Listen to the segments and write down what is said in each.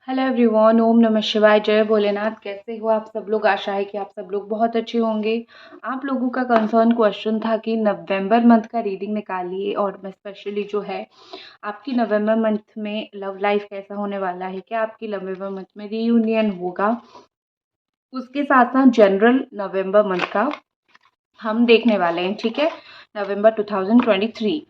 Hello everyone, ओम नमः शिवाय, जय भोलेनाथ। कैसे हो आप सब लोग? आशा है कि आप सब लोग बहुत अच्छे होंगे। आप लोगों का कंसर्न क्वेश्चन था कि नवंबर मंथ का रीडिंग निकालिए, और मैं स्पेशली जो है आपकी नवंबर मंथ में लव लाइफ कैसा होने वाला है, क्या आपकी नवंबर मंथ में रीयूनियन होगा, उसके साथ साथ जनरल नवंबर मंथ का हम देखने वाले हैं। ठीक है, नवंबर 2023।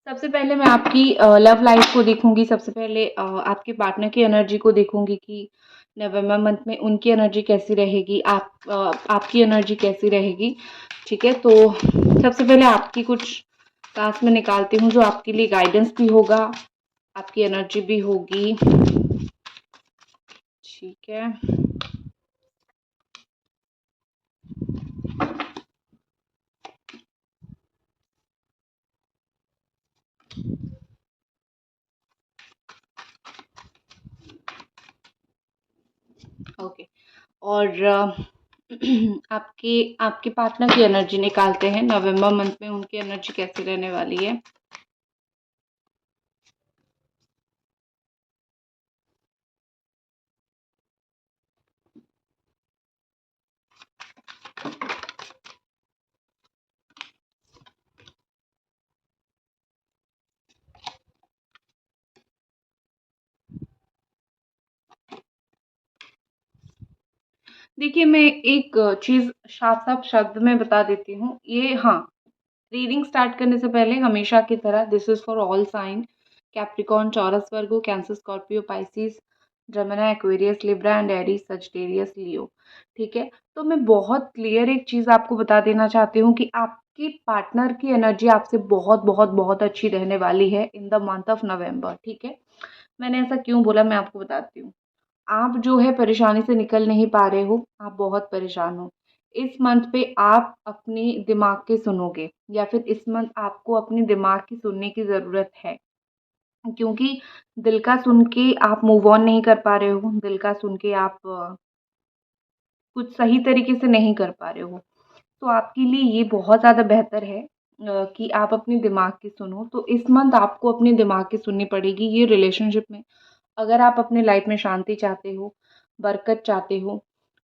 सबसे पहले मैं आपकी लव लाइफ को देखूंगी। सबसे पहले आपके पार्टनर की एनर्जी को देखूंगी कि नवंबर मंथ में उनकी एनर्जी कैसी रहेगी, आपकी एनर्जी कैसी रहेगी। ठीक है, तो सबसे पहले आपकी कुछ कार्ड्स में निकालती हूँ जो आपके लिए गाइडेंस भी होगा, आपकी एनर्जी भी होगी। ठीक है, ओके। और आपके आपके पार्टनर की एनर्जी निकालते हैं, नवंबर मंथ में उनकी एनर्जी कैसी रहने वाली है। देखिए, मैं एक चीज़ साफ साफ शब्द में बता देती हूँ। ये, हाँ, रीडिंग स्टार्ट करने से पहले हमेशा की तरह this is for all sign: Capricorn, Taurus, Virgo, Cancer, Scorpio, Pisces, Gemini, Aquarius, Libra and Aries, Sagittarius, Leo. ठीक है, तो मैं बहुत क्लियर एक चीज़ आपको बता देना चाहती हूँ कि आपकी पार्टनर की एनर्जी आपसे बहुत बहुत बहुत अच्छी रहने वाली है in the month of November. ठीक है, मैंने ऐसा क्यों बोला मैं आपको बताती हूँ। आप जो है परेशानी से निकल नहीं पा रहे हो, आप बहुत परेशान हो। इस मंथ पे आप अपने दिमाग के सुनोगे, या फिर इस मंथ आपको अपने दिमाग की सुनने की ज़रूरत है, क्योंकि दिल का सुन के आप मूव ऑन नहीं कर पा रहे हो, दिल का सुन के आप कुछ सही तरीके से नहीं कर पा रहे हो। तो आपके लिए ये बहुत ज़्यादा बेहतर है कि आप अपने दिमाग की सुनो। तो इस मंथ आपको अपने दिमाग की सुननी पड़ेगी ये रिलेशनशिप में। अगर आप अपने लाइफ में शांति चाहते हो, बरकत चाहते हो,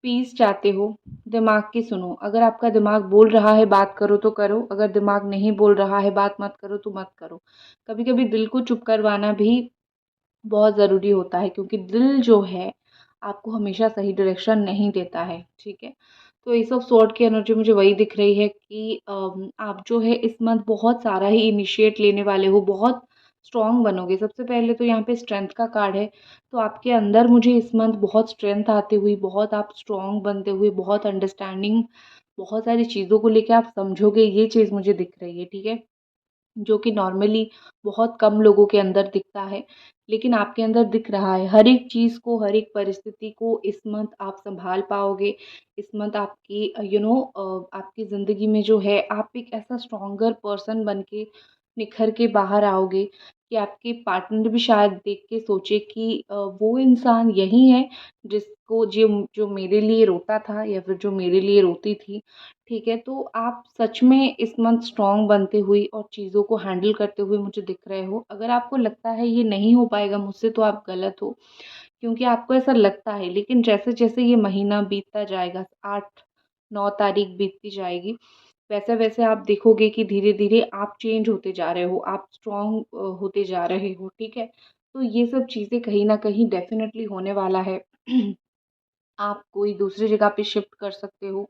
पीस चाहते हो, दिमाग की सुनो। अगर आपका दिमाग बोल रहा है बात करो तो करो, अगर दिमाग नहीं बोल रहा है बात मत करो तो मत करो। कभी कभी दिल को चुप करवाना भी बहुत ज़रूरी होता है, क्योंकि दिल जो है आपको हमेशा सही डायरेक्शन नहीं देता है। ठीक है, तो एस ऑफ स्वॉर्ड की एनर्जी मुझे वही दिख रही है कि आप जो है इस मंथ बहुत सारा ही इनिशिएट लेने वाले हो, बहुत स्ट्रांग बनोगे। सबसे पहले तो यहाँ पे स्ट्रेंथ का कार्ड है, तो आपके अंदर मुझे इस मंथ बहुत स्ट्रेंथ आती हुई, बहुत आप स्ट्रांग बनते हुए, बहुत अंडरस्टैंडिंग, बहुत सारी चीज़ों को लेके आप समझोगे, ये चीज़ मुझे दिख रही है। ठीक है, जो कि नॉर्मली बहुत कम लोगों के अंदर दिखता है, लेकिन आपके अंदर दिख रहा है। हर एक चीज़ को, हर एक परिस्थिति को इस मंथ आप सँभाल पाओगे। इस मंथ आपकी आपकी ज़िंदगी में जो है आप एक ऐसा स्ट्रॉन्गर पर्सन बन के निखर के बाहर आओगे कि आपके पार्टनर भी शायद देख के सोचे कि वो इंसान यही है जिसको जो जो मेरे लिए रोता था, या फिर जो मेरे लिए रोती थी। ठीक है, तो आप सच में इस मंथ स्ट्रॉन्ग बनते हुए और चीज़ों को हैंडल करते हुए मुझे दिख रहे हो। अगर आपको लगता है ये नहीं हो पाएगा मुझसे, तो आप गलत हो, क्योंकि आपको ऐसा लगता है। लेकिन जैसे जैसे ये महीना बीतता जाएगा, 8-9 तारीख बीतती जाएगी, वैसे वैसे आप देखोगे कि धीरे धीरे आप चेंज होते जा रहे हो, आप स्ट्रॉन्ग होते जा रहे हो। ठीक है, तो ये सब चीज़ें कहीं ना कहीं डेफिनेटली होने वाला है। आप कोई दूसरी जगह पे शिफ्ट कर सकते हो,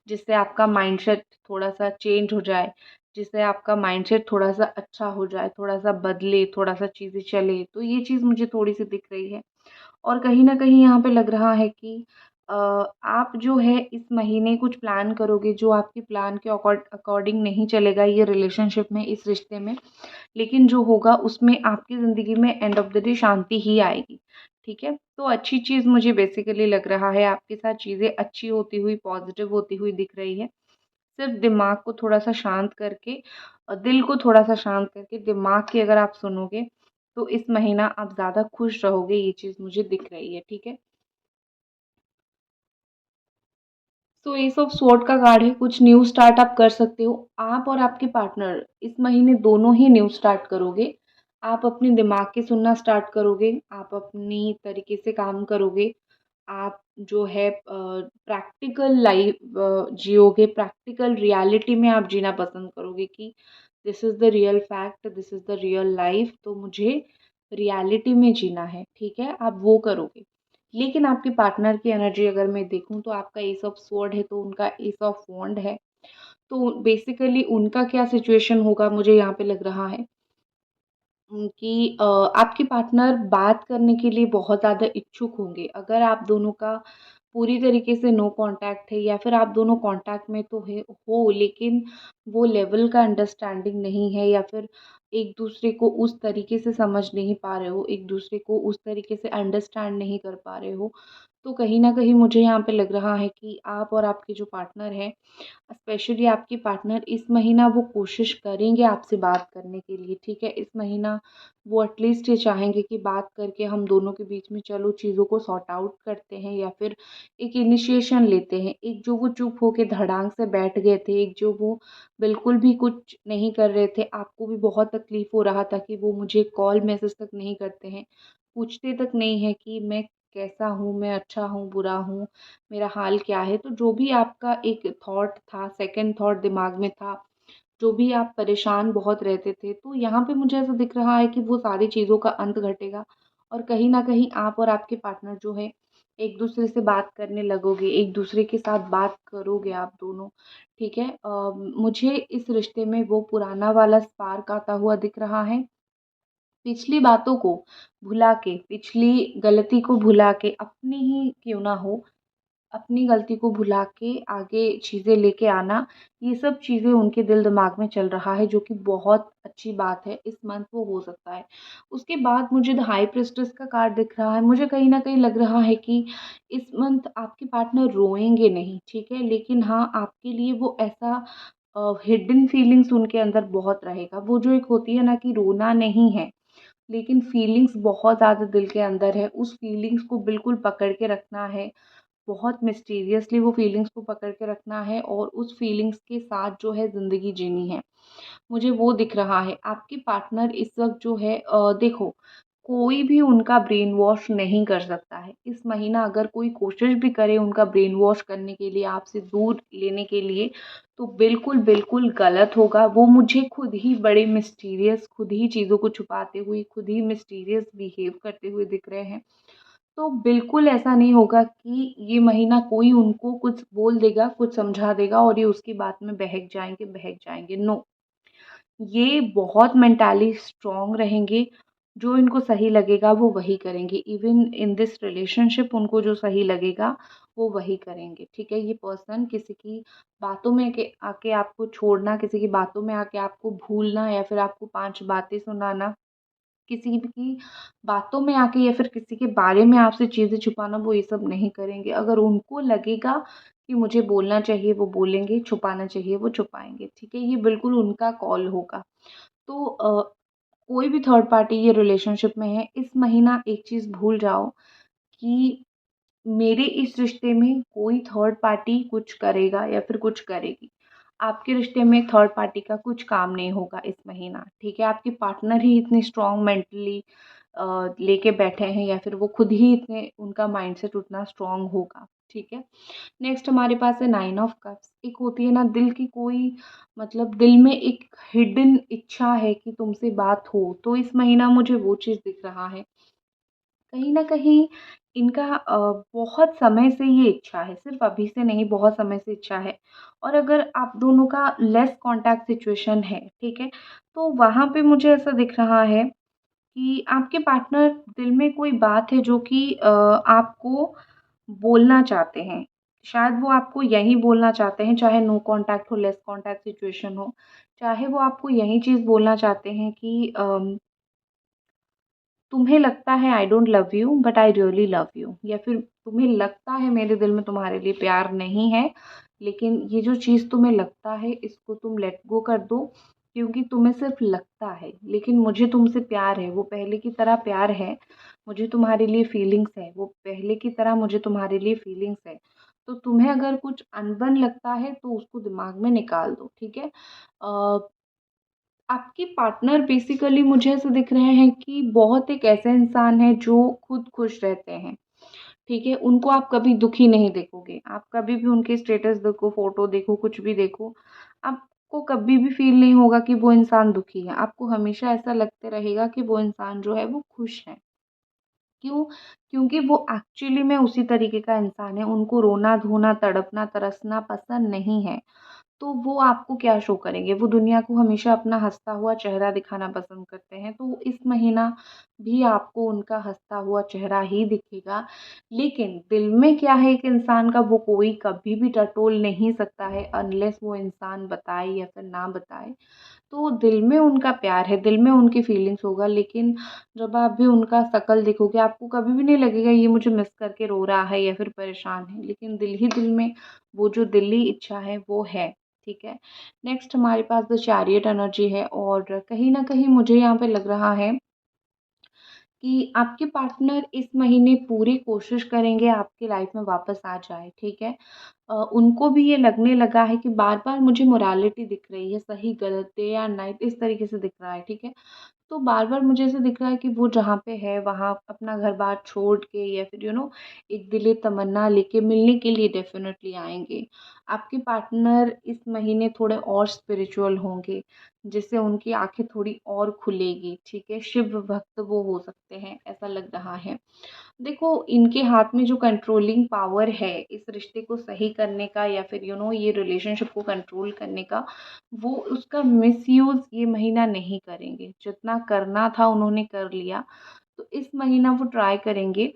जिससे आपका माइंडसेट थोड़ा-सा चेंज हो जाए, जिससे आपका माइंडसेट थोड़ा-सा अच्छा हो जाए, थोड़ा-सा बदले, थोड़ा-सा चीज़ें चले। तो ये चीज़ मुझे थोड़ी-सी दिख रही है। और कहीं न कहीं यहाँ पे लग रहा है कि आप जो है इस महीने कुछ प्लान करोगे जो आपके प्लान के अकॉर्डिंग नहीं चलेगा ये रिलेशनशिप में, इस रिश्ते में। लेकिन जो होगा उसमें आपकी ज़िंदगी में एंड ऑफ द डे शांति ही आएगी। ठीक है? तो अच्छी चीज़ मुझे बेसिकली लग रहा है, आपके साथ चीज़ें अच्छी होती हुई, पॉज़िटिव होती हुई दिख रही है। सिर्फ़ दिमाग को थोड़ा-सा शांत करके, दिल को थोड़ा-सा शांत करके, दिमाग की अगर आप सुनोगे, तो इस महीना आप ज़्यादा खुश रहोगे, ये चीज़ मुझे दिख रही है। ठीक है? सो एस ऑफ स्वॉर्ड का कार्ड है, कुछ न्यू स्टार्ट आप कर सकते हो। आप और आपके पार्टनर इस महीने दोनों ही न्यू स्टार्ट करोगे। आप अपने दिमाग की सुनना स्टार्ट करोगे, आप अपनी तरीके से काम करोगे, आप जो है प्रैक्टिकल लाइफ जियोगे, प्रैक्टिकल रियलिटी में आप जीना पसंद करोगे कि this is the real fact, this is the real life, तो मुझे रियलिटी में जीना है, ठीक है? आप वो करोगे। लेकिन आपके पार्टनर की एनर्जी अगर मैं देखूँ तो आपका एस ऑफ स्वॉर्ड है, तो उनका एस ऑफ वॉन्ड है। तो बेसिकली उनका क्या सिचुएशन होगा मुझे यहाँ पे लग रहा है कि आपके पार्टनर बात करने के लिए बहुत ज़्यादा इच्छुक होंगे। अगर आप दोनों का पूरी तरीके से नो कॉन्टैक्ट है या फिर आप दोनों कॉन्टैक्ट में तो है हो, लेकिन वो लेवल का अंडरस्टैंडिंग नहीं है या फिर एक दूसरे को उस तरीके से समझ नहीं पा रहे हो, एक दूसरे को उस तरीके से अंडरस्टैंड नहीं कर पा रहे हो, तो कहीं न कहीं मुझे यहाँ पे लग रहा है कि आप और आपके जो पार्टनर हैं, स्पेशली आपके पार्टनर इस महीना वो कोशिश करेंगे आपसे बात करने के लिए, ठीक है? इस महीना वो एटलीस्ट ये चाहेंगे कि बात करके हम दोनों के बीच में चलो चीज़ों को सॉर्ट आउट करते हैं या फिर एक इनिशिएशन लेते हैं। एक जो वो चुप होके धड़ाम से बैठ गए थे, एक जो वो बिल्कुल भी कुछ नहीं कर रहे थे, आपको भी बहुत तकलीफ़ हो रहा था कि वो मुझे कॉल मैसेज तक नहीं करते हैं, पूछते तक नहीं हैं कि मैं कैसा हूँ, मैं अच्छा हूँ, बुरा हूँ, मेरा हाल क्या है? तो जो भी आपका एक थॉट था, सेकंड थॉट दिमाग में था, जो भी आप परेशान बहुत रहते थे, तो यहाँ पे मुझे ऐसा दिख रहा है कि वो सारी चीज़ों का अंत घटेगा और कहीं न कहीं आप और आपके पार्टनर जो है, एक-दूसरे से बात करने लगोगे, एक-दूसरे के साथ बात करोगे आप दोनों, ठीक है? मुझे इस रिश्ते में वो पुराना वाला स्पार्क आता हुआ दिख रहा है। पिछली बातों को भुला के, पिछली गलती को भुला के, अपनी ही क्यों ना हो, अपनी गलती को भुला के आगे चीज़ें लेके आना, ये सब चीज़ें उनके दिल-दिमाग में चल रहा है, जो कि बहुत अच्छी बात है, इस मंथ वो हो सकता है। उसके बाद मुझे द हाई प्रीस्टेस का कार्ड दिख रहा है, मुझे कहीं न कहीं लग रहा है कि इस मंथ आपके पार्टनर रोएँगे नहीं, ठीक है? लेकिन हाँ, आपके लिए वो ऐसा हिडन फीलिंग्स उनके अंदर बहुत रहेगा। वो जो एक होती है ना कि रोना नहीं है, लेकिन फीलिंग्स बहुत ज़्यादा दिल के अंदर है, उस फीलिंग्स को बिल्कुल पकड़ के रखना है। बहुत मिस्टीरियसली वो फीलिंग्स को पकड़ के रखना है और उस फीलिंग्स के साथ जो है ज़िंदगी जीनी है। मुझे वो दिख रहा है। आपके पार्टनर इस वक़्त जो है देखो, कोई भी उनका ब्रेन वॉश नहीं कर सकता है। इस महीना अगर कोई कोशिश भी करे उनका ब्रेन वॉश करने के लिए, आपसे दूर लेने के लिए, तो बिल्कुल, बिल्कुल गलत होगा। वो मुझे खुद ही बड़े मिस्टीरियस, खुद ही चीज़ों को छुपाते हुए, खुद ही मिस्टीरियस बिहेव करते हुए दिख रहे हैं। तो बिल्कुल ऐसा नहीं होगा कि ये महीना कोई उनको कुछ बोल देगा, कुछ समझा देगा और ये उसकी बात में बहक जाएँगे, नो। ये बहुत मेंटली स्ट्रॉन्ग रहेंगे, जो इनको सही लगेगा वो वही करेंगे। इवन इन दिस रिलेशनशिप उनको जो सही लगेगा, वो वही करेंगे, ठीक है? ये पर्सन किसी की बातों में के आके आपको छोड़ना, किसी की बातों में आके आपको भूलना या फिर आपको 5 बातें सुनाना, किसी की बातों में आके या फिर किसी के बारे में आपसे चीज़ें छुपाना, वो ये सब नहीं करेंगे। अगर उनको लगेगा कि मुझे बोलना चाहिए वो बोलेंगे, छुपाना चाहिए वो छुपाएँगे, ठीक है? ये बिल्कुल उनका कॉल होगा। तो कोई भी थर्ड पार्टी ये रिलेशनशिप में है, इस महीना एक चीज़ भूल जाओ कि मेरे इस रिश्ते में कोई थर्ड पार्टी कुछ करेगा या फिर कुछ करेगी। आपके रिश्ते में थर्ड पार्टी का कुछ काम नहीं होगा इस महीना, ठीक है? आपके पार्टनर ही इतने स्ट्रॉन्ग मेंटली लेके बैठे हैं या फिर वो खुद ही इतने उनका माइंडसेट उतना स्ट्रॉन्ग होगा, ठीक है? नेक्स्ट हमारे पास है 9 ऑफ कप्स। एक होती है ना दिल की कोई मतलब दिल में एक हिडन इच्छा है कि तुमसे बात हो, तो इस महीना मुझे वो चीज़ दिख रहा है। कहीं न कहीं इनका बहुत समय से ये इच्छा है, सिर्फ़ अभी से नहीं बहुत समय से इच्छा है और अगर आप दोनों का लेस कॉन्टैक्ट सिचुएशन है, ठीक है? तो वहाँ पे मुझे ऐसा दिख रहा है कि आपके पार्टनर दिल में कोई बात है जो कि आपको बोलना चाहते हैं। शायद वो आपको यही बोलना चाहते हैं, चाहे नो कॉन्टैक्ट हो, लेस कॉन्टैक्ट सिचुएशन हो। चाहे वो आपको यही चीज़ बोलना चाहते हैं कि तुम्हें लगता है I don't love you but I really love you या फिर तुम्हें लगता है मेरे दिल में तुम्हारे लिए प्यार नहीं है, लेकिन ये जो चीज़ तुम्हें लगता है इसको तुम लेट गो कर दो क्योंकि तुम्हें सिर्फ लगता है, लेकिन मुझे तुमसे प्यार है, वो पहले की तरह प्यार है, मुझे तुम्हारे लिए फीलिंग्स है, वो पहले की तरह मुझे तुम्हारे लिए फीलिंग्स है। तो तुम्हें अगर कुछ अनबन लगता है तो उसको दिमाग में निकाल दो, ठीक है? आपके पार्टनर बेसिकली मुझे ऐसे दिख रहे हैं कि बहुत एक ऐसे इंसान हैं जो खुद खुश रहते हैं, ठीक है? उनको आप कभी दुखी नहीं देखोगे। आप कभी भी उनके स्टेटस देखो, फ़ोटो देखो, कुछ भी देखो, आपको कभी भी फ़ील नहीं होगा कि वो इंसान दुखी है। आपको हमेशा ऐसा लगता रहेगा कि वो इंसान जो है वो खुश है। क्यों? क्योंकि वो एक्चुअली में उसी तरीके का इंसान है, उनको रोना-धोना, तड़पना, तरसना पसंद नहीं है। तो वो आपको क्या शो करेंगे? वो दुनिया को हमेशा अपना हँसता हुआ चेहरा दिखाना पसंद करते हैं, तो इस महीना भी आपको उनका हँसता हुआ चेहरा ही दिखेगा। लेकिन दिल में क्या है एक इंसान का, वो कोई कभी भी टटोल नहीं सकता है अनलेस वो इंसान बताए या फिर ना बताए। तो दिल में उनका प्यार है, दिल में उनकी फीलिंग्स होगा, लेकिन जब आप भी उनका शकल देखोगे, आपको कभी भी नहीं लगेगा ये मुझे मिस करके रो रहा है या फिर परेशान है, लेकिन दिल ही दिल में वो जो दिली इच्छा है वो है, ठीक है। नेक्स्ट हमारे पास द चैरियट एनर्जी है, और कहीं न कहीं मुझे यहाँ पे लग रहा है कि आपके पार्टनर इस महीने पूरी कोशिश करेंगे आपकी लाइफ में वापस आ जाए, ठीक है। उनको भी ये लगने लगा है कि बार-बार मुझे मोरालिटी दिख रही है, सही गलत, डे या नाइट इस तरीके से दिख रहा है, ठीक है। तो बार-बार मुझे ऐसा दिख रहा है कि वो जहाँ पे है वहाँ अपना घर-बार छोड़ के या फिर एक दिली तमन्ना लेके मिलने के लिए डेफ़िनेटली आएँगे। आपके पार्टनर इस महीने थोड़े और स्पिरिचुअल होंगे, जिससे उनकी आँखें थोड़ी और खुलेगी, ठीक है। शिव भक्त वो हो सकते हैं, ऐसा लग रहा है। देखो, इनके हाथ में जो कंट्रोलिंग पावर है, इस रिश्ते को सही करने का या फिर ये रिलेशनशिप को कंट्रोल करने का, वो उसका मिसयूज़ ये महीना नहीं करेंगे। जितना करना था उन्होंने कर लिया, तो इस महीना वो ट्राई करेंगे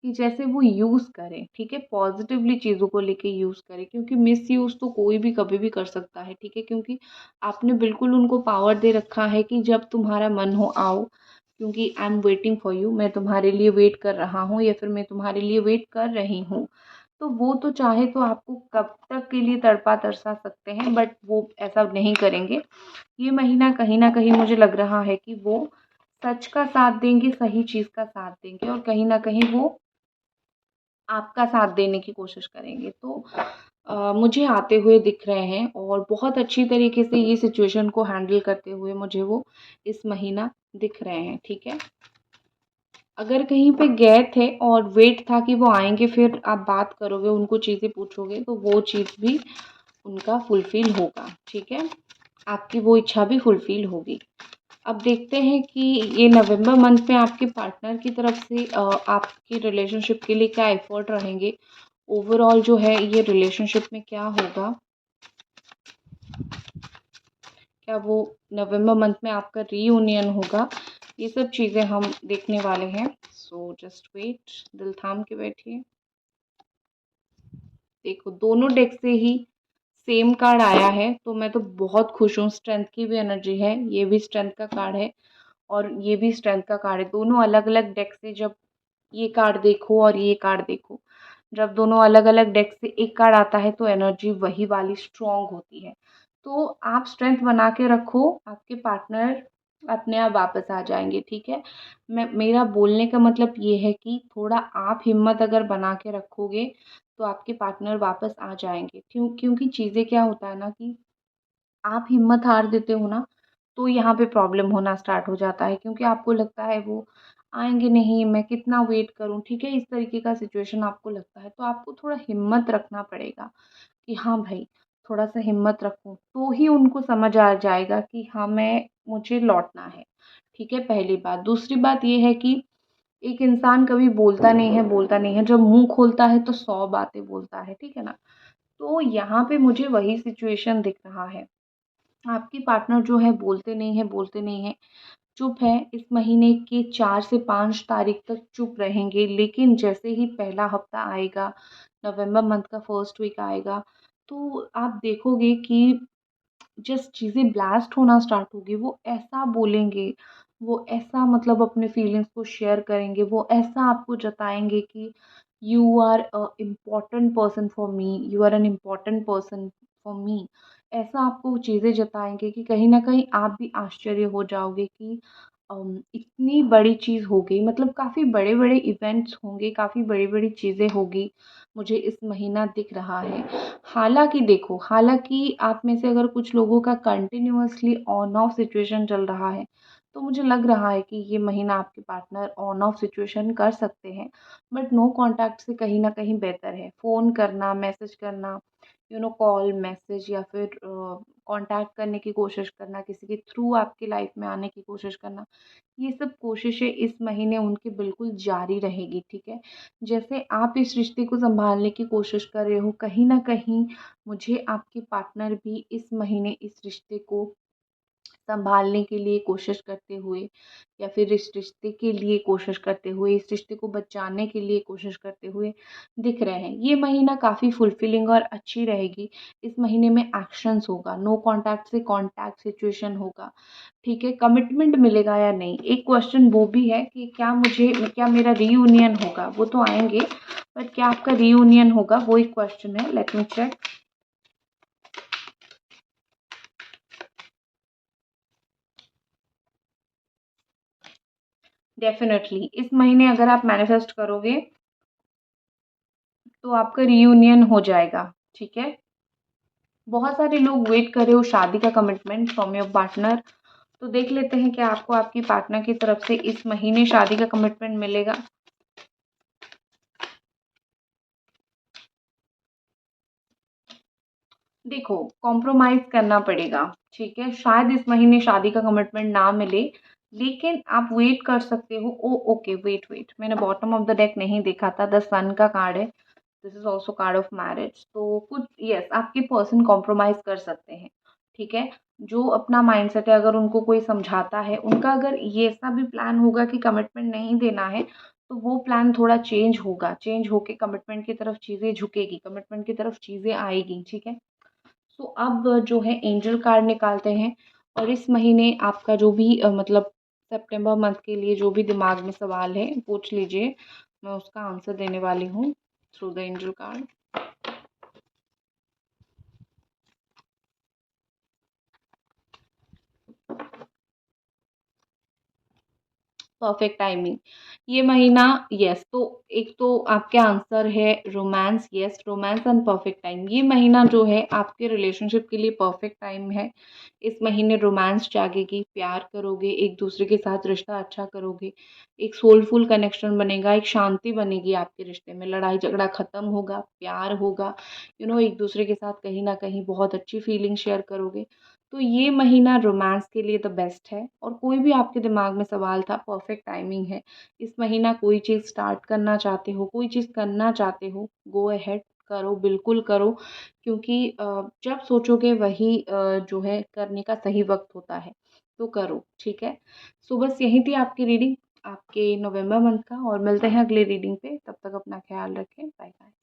कि जैसे वो यूज़ करें, ठीक है? पॉज़िटिवली चीज़ों को लेके यूज़ करें, क्योंकि मिसयूज़ तो कोई भी कभी भी कर सकता है, ठीक है? क्योंकि आपने बिल्कुल उनको पावर दे रखा है कि जब तुम्हारा मन हो आओ, क्योंकि I am waiting for you, मैं तुम्हारे लिए वेट कर रहा हूँ या फिर मैं तुम्हारे लिए वेट कर रही हूँ। तो वो तो चाहे तो आपको कब तक के लिए तड़पा-तरसा सकते हैं, बट वो ऐसा नहीं करेंगे। ये महीना कहीं न कहीं मुझे लग रहा है कि वो सच का साथ देंगे, सही चीज़ का साथ देंगे, और कहीं न कहीं वो आपका साथ देने की कोशिश करेंगे। तो मुझे आते हुए दिख रहे हैं, और बहुत अच्छी तरीके से ये सिचुएशन को हैंडल करते हुए मुझे वो इस महीना दिख रहे हैं, ठीक है? अगर कहीं पे गए थे और वेट था कि वो आएँगे, फिर आप बात करोगे, उनको चीज़ें पूछोगे, तो वो चीज़ भी उनका फुलफ़िल होगा, ठीक है? आपकी वो इच्छा भी फुलफ़िल होगी। अब देखते हैं कि ये नवंबर मंथ में आपके पार्टनर की तरफ से आपकी रिलेशनशिप के लिए क्या एफ़र्ट रहेंगे। ओवरऑल जो है ये रिलेशनशिप में क्या होगा? क्या वो नवंबर मंथ में आपका रीयूनियन होगा? ये सब चीज़ें हम देखने वाले हैं। सो जस्ट वेट, दिल थाम के बैठिए। देखो, दोनों डेक से ही सेम कार्ड आया है, तो मैं तो बहुत खुश हूँ। स्ट्रेंथ की भी एनर्जी है, ये भी स्ट्रेंथ का कार्ड है और ये भी स्ट्रेंथ का कार्ड है। दोनों अलग-अलग डेक से जब ये कार्ड देखो और ये कार्ड देखो, जब दोनों अलग-अलग डेक से एक कार्ड आता है तो एनर्जी वही वाली स्ट्रॉन्ग होती है। तो आप स्ट्रेंथ बना के रखो, आपके पार्टनर अपने आप वापस आ जाएँगे, ठीक है? मेरा बोलने का मतलब ये है कि थोड़ा आप हिम्मत अगर बना के रखोगे, तो आपके पार्टनर वापस आ जाएँगे। क्योंकि चीज़ें क्या होता है ना कि आप हिम्मत हार देते हो ना, तो यहाँ पे प्रॉब्लम होना स्टार्ट हो जाता है, क्योंकि आपको लगता है वो आएँगे नहीं, मैं कितना वेट करूँ, ठीक है? इस तरीके का सिचुएशन आपको लगता है, तो आपको थोड़ा हिम्मत रखना पड़ेगा कि हाँ भाई, थोड़ा-सा हिम्मत रखूँ, तो ही उनको समझ आ जाएगा कि हाँ, मुझे लौटना है, ठीक है? पहली बात। दूसरी बात ये है कि एक इंसान कभी बोलता नहीं है, जब मुँह खोलता है तो 100 बातें बोलता है, ठीक है ना? तो यहाँ पे मुझे वही सिचुएशन दिख रहा है। आपके पार्टनर जो है बोलते नहीं हैं, चुप हैं। इस महीने के 4 से 5 तारीख तक चुप रहेंगे, लेकिन जैसे ही पहला हफ्ता आएगा, नवंबर मंथ का फर्स्ट वीक आएगा, तो आप देखोगे कि जस्ट चीज़ें ब्लास्ट होना स्टार्ट होगी, वो ऐसा बोलेंगे, वो ऐसा मतलब अपने फीलिंग्स को शेयर करेंगे, वो ऐसा आपको जताएँगे कि you are a important person for me, you are an important person for me. ऐसा आपको चीज़ें जताएँगे कि कहीं न कहीं आप भी आश्चर्य हो जाओगे कि इतनी बड़ी चीज़ हो गई, मतलब काफ़ी बड़े-बड़े इवेंट्स होंगे, काफ़ी बड़ी-बड़ी चीज़ें होगी, मुझे इस महीना दिख रहा है। हालाँकि देखो, हालाँकि आप में से अगर कुछ लोगों का कंटिन्यूअसली ऑन ऑफ सिचुएशन चल रहा है, तो मुझे लग रहा है कि ये महीना आपके पार्टनर ऑन ऑफ सिचुएशन कर सकते हैं। बट नो कॉन्टैक्ट से कहीं न कहीं बेहतर है। फ़ोन करना, मैसेज करना, कॉल, मैसेज या फिर कॉन्टैक्ट करने की कोशिश करना, किसी के थ्रू आपकी लाइफ़ में आने की कोशिश करना, ये सब कोशिशें इस महीने उनकी बिल्कुल जारी रहेगी, ठीक है? जैसे आप इस रिश्ते को सँभालने की कोशिश कर रहे हो, कहीं न कहीं मुझे आपके पार्टनर भी इस महीने इस रिश्ते को सँभालने के लिए कोशिश करते हुए या फिर इस रिश्ते के लिए कोशिश करते हुए, इस रिश्ते को बचाने के लिए कोशिश करते हुए दिख रहे हैं। ये महीना काफ़ी फुलफिलिंग और अच्छी रहेगी। इस महीने में एक्शंस होगा, नो कॉन्टैक्ट से कॉन्टैक्ट सिचुएशन होगा, ठीक है? कमिटमेंट मिलेगा या नहीं? एक क्वेश्चन वो भी है कि क्या मेरा रीयूनियन होगा? वो तो आएँगे, बट क्या आपका रीयूनियन होगा? वो एक क्वेश्चन है। Let me check. डेफ़िनेटली इस महीने अगर आप मैनिफेस्ट करोगे तो आपका रियूनियन हो जाएगा, ठीक है? बहुत सारे लोग वेट कर रहे हो शादी का कमिटमेंट फ्रॉम योर पार्टनर, तो देख लेते हैं क्या आपको आपकी पार्टनर की तरफ से इस महीने शादी का कमिटमेंट मिलेगा। देखो, कॉम्प्रोमाइज़ करना पड़ेगा, ठीक है? शायद इस महीने शादी का कमिटमेंट ना मिले, लेकिन आप वेट कर सकते हो। ओके, वेट, वेट, मैंने बॉटम ऑफ द डेक नहीं देखा था, द सन का कार्ड है। This is also card of marriage, तो कुछ यस आपके पर्सन कॉम्प्रोमाइज कर सकते हैं, ठीक है? जो अपना माइंडसेट है, अगर उनको कोई समझाता है, उनका अगर ये ऐसा भी प्लान होगा कि कमिटमेंट नहीं देना है, तो वो प्लान थोड़ा चेंज होगा, चेंज होके कमिटमेंट की तरफ चीज़ें झुकेगी, कमिटमेंट की तरफ चीज़ें आएगी, ठीक है? सो अब जो है एंजल कार्ड निकालते हैं और इस महीने आपका जो भी मतलब सितंबर मंथ के लिए जो भी दिमाग में सवाल है पूछ लीजिए, मैं उसका आंसर देने वाली हूँ through the angel card. Perfect timing, ये महीना, यस, तो एक तो आपके आंसर है romance, yes, romance and perfect time. ये महीना जो है आपके रिलेशनशिप के लिए परफेक्ट टाइम है। इस महीने रोमांस जागेगी, प्यार करोगे, एक दूसरे के साथ रिश्ता अच्छा करोगे, एक सोलफुल कनेक्शन बनेगा, एक शांति बनेगी आपके रिश्ते में, लड़ाई झगड़ा खत्म होगा, प्यार होगा, एक दूसरे के साथ कहीं ना कहीं बहुत अच्छी फीलिंग शेयर करोगे। तो ये महीना रोमांस के लिए द बेस्ट है। और कोई भी आपके दिमाग में सवाल था, परफेक्ट टाइमिंग है। इस महीना कोई चीज़ स्टार्ट करना चाहते हो, कोई चीज़ करना चाहते हो, गो अहेड करो, बिल्कुल करो, क्योंकि जब सोचोगे वही जो है करने का सही वक्त होता है, तो करो, ठीक है? सो बस यही थी आपकी रीडिंग आपके नवंबर मंथ का, और मिलते हैं अगले रीडिंग पे। तब तक अपना ख्याल रखें। Bye bye.